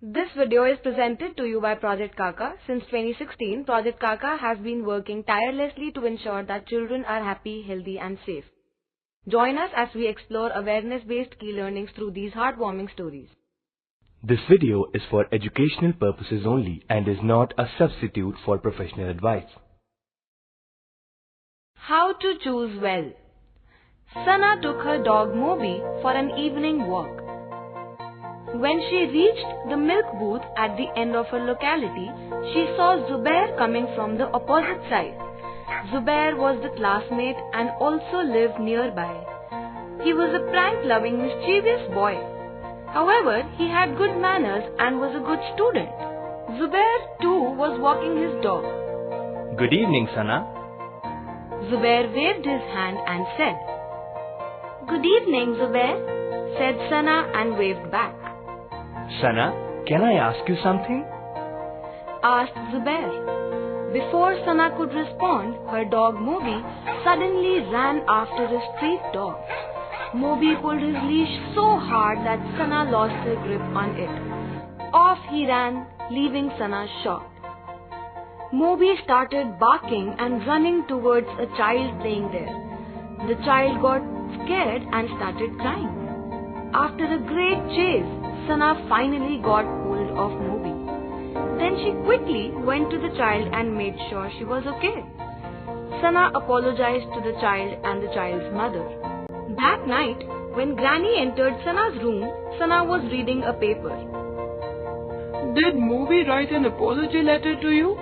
This video is presented to you by Project Kaka. Since 2016, Project Kaka has been working tirelessly to ensure that children are happy, healthy and safe. Join us as we explore awareness-based key learnings through these heartwarming stories. This video is for educational purposes only and is not a substitute for professional advice. How to choose well. Sana took her dog Moby for an evening walk. When she reached the milk booth at the end of her locality, she saw Zubair coming from the opposite side. Zubair was the classmate and also lived nearby. He was a prank-loving, mischievous boy. However, he had good manners and was a good student. Zubair too was walking his dog. Good evening, Sana. Zubair waved his hand and said, "Good evening, Zubair," said Sana and waved back. Sana, can I ask you something? Asked Zubair. Before Sana could respond, her dog Moby suddenly ran after a street dog. Moby pulled his leash so hard that Sana lost her grip on it. Off he ran, leaving Sana shocked. Moby started barking and running towards a child playing there. The child got scared and started crying. After a great chase, Sana finally got hold of Moby. Then she quickly went to the child and made sure she was okay. Sana apologized to the child and the child's mother. That night, when Granny entered Sana's room, Sana was reading a paper. "Did Moby write an apology letter to you?"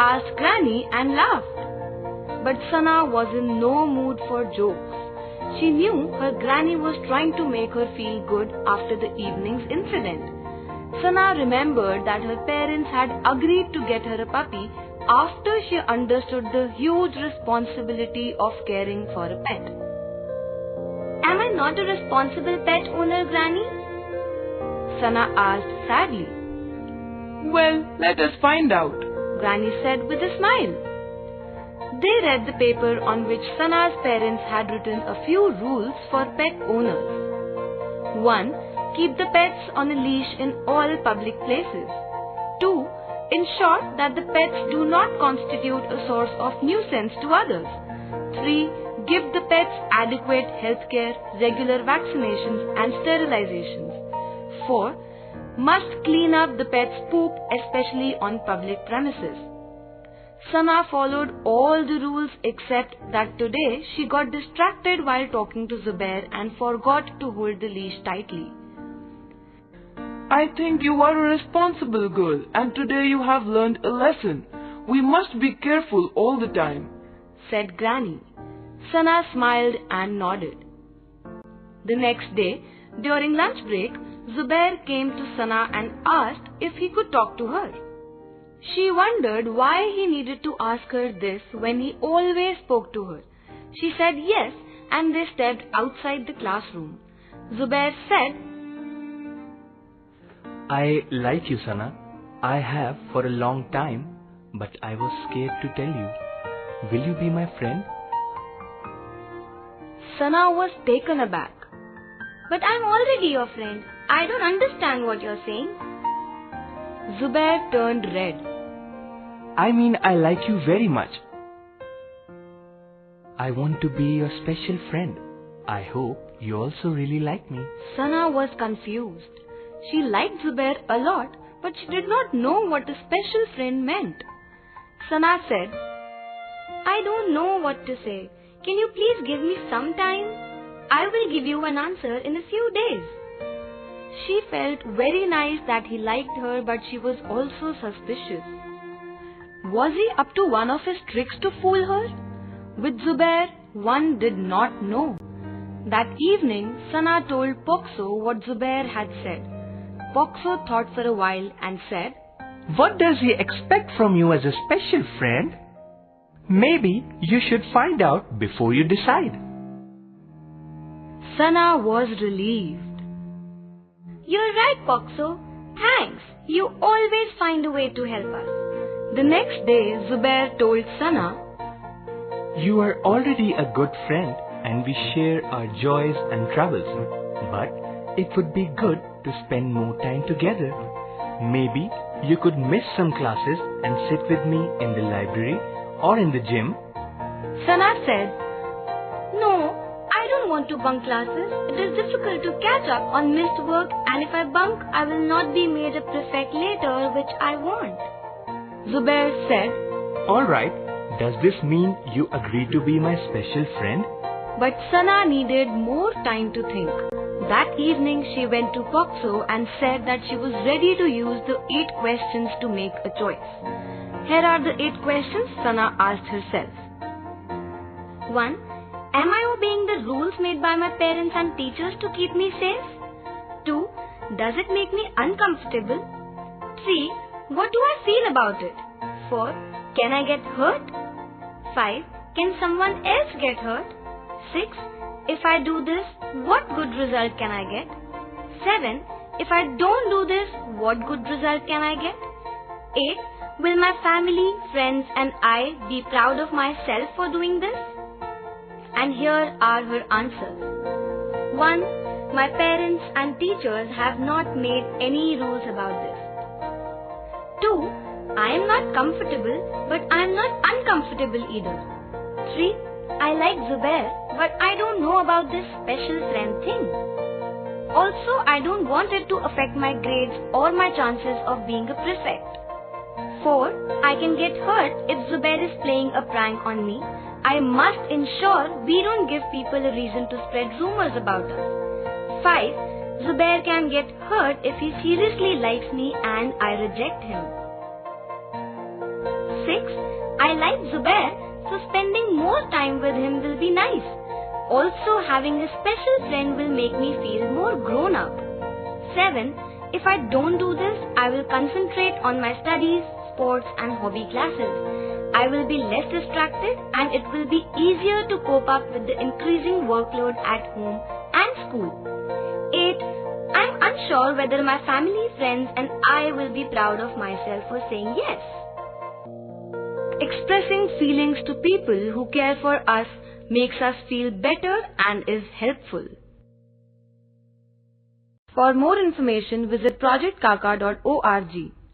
Asked Granny and laughed. But Sana was in no mood for jokes. She knew her granny was trying to make her feel good after the evening's incident. Sana remembered that her parents had agreed to get her a puppy after she understood the huge responsibility of caring for a pet. "Am I not a responsible pet owner, Granny?" Sana asked sadly. "Well, let us find out," Granny said with a smile. They read the paper on which Sana's parents had written a few rules for pet owners. 1. Keep the pets on a leash in all public places. 2. Ensure that the pets do not constitute a source of nuisance to others. 3. Give the pets adequate health care, regular vaccinations and sterilizations. 4. Must clean up the pet's poop, especially on public premises. Sana followed all the rules except that today she got distracted while talking to Zubair and forgot to hold the leash tightly. "I think you are a responsible girl and today you have learned a lesson. We must be careful all the time," said Granny. Sana smiled and nodded. The next day, during lunch break, Zubair came to Sana and asked if he could talk to her. She wondered why he needed to ask her this when he always spoke to her. She said yes, and they stepped outside the classroom. Zubair said, I like you, Sana. I have for a long time, but I was scared to tell you. Will you be my friend? Sana was taken aback. "But I'm already your friend. I don't understand what you're saying." Zubair turned red. I mean, I like you very much. I want to be your special friend. I hope you also really like me. Sana was confused. She liked Zubair a lot, but she did not know what a special friend meant. Sana said, "I don't know what to say. Can you please give me some time? I will give you an answer in a few days." She felt very nice that he liked her, but she was also suspicious. Was he up to one of his tricks to fool her? With Zubair, one did not know. That evening, Sana told Poxo what Zubair had said. Poxo thought for a while and said, What does he expect from you as a special friend? Maybe you should find out before you decide. Sana was relieved. "You're right, Poxo. Thanks. You always find a way to help us." The next day, Zubair told Sana, You are already a good friend and we share our joys and troubles. But it would be good to spend more time together. Maybe you could miss some classes and sit with me in the library or in the gym. Sana said, "No, I don't want to bunk classes. It is difficult to catch up on missed work, and if I bunk, I will not be made a prefect later, which I want." Zubair said, Alright, does this mean you agree to be my special friend? but Sana needed more time to think. That evening she went to Coxo and said that she was ready to use the 8 questions to make a choice. Here are the 8 questions Sana asked herself. 1. Am I obeying the rules made by my parents and teachers to keep me safe? 2. Does it make me uncomfortable? 3. What do I feel about it? 4. Can I get hurt? 5. Can someone else get hurt? 6. If I do this, what good result can I get? 7. If I don't do this, what good result can I get? 8. Will my family, friends and I be proud of myself for doing this? And here are her answers. 1. My parents and teachers have not made any rules about this. 2. I am not comfortable, but I am not uncomfortable either. 3. I like Zubair, but I don't know about this special friend thing. Also, I don't want it to affect my grades or my chances of being a prefect. 4. I can get hurt if Zubair is playing a prank on me. I must ensure we don't give people a reason to spread rumors about us. 5. Zubair can get hurt if he seriously likes me and I reject him. 6. I like Zubair, so spending more time with him will be nice. Also, having a special friend will make me feel more grown up. 7. If I don't do this, I will concentrate on my studies, sports and hobby classes. I will be less distracted and it will be easier to cope up with the increasing workload at home and school. 8. I am unsure whether my family, friends and I will be proud of myself for saying yes. Expressing feelings to people who care for us makes us feel better and is helpful. For more information, visit projectkaka.org.